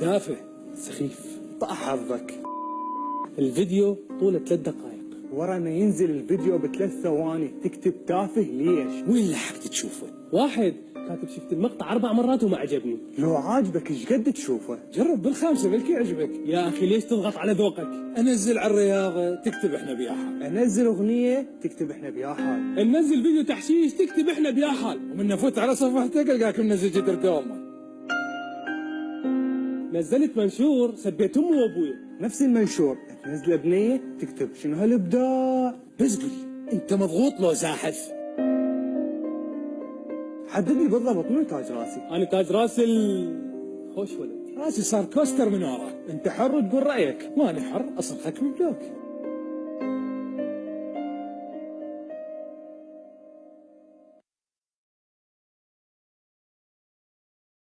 تافه سخيف. طاح حظك. الفيديو طوله 3 دقائق. ورا ما ينزل الفيديو ب3 ثواني تكتب تافه ليش؟ وين لحقت تشوفه؟ واحد كاتب شفت المقطع 4 مرات وما عجبني. لو عاجبك ايش قد تشوفه؟ جرب بالخامسة بلكي يعجبك. يا اخي ليش تضغط على ذوقك؟ انزل على الرياضة تكتب احنا بيا حال. انزل اغنيه تكتب احنا بيا حال. ننزل فيديو تحشيش تكتب احنا بيا حال. ومن نفوت على صفحتك القاك منزل جدر دوما. نزلت منشور سبيت امي وابوي. نفس المنشور تنزل بنيه تكتب شنو هالابداع. بس قولي انت مضغوط لو زاحف؟ حدد لي بالضبط منو تاج راسي. انا تاج راسي خوش ولد. راسي صار كوستر من ورا. انت حر وتقول رايك. ماني حر اصرخك ببلوك.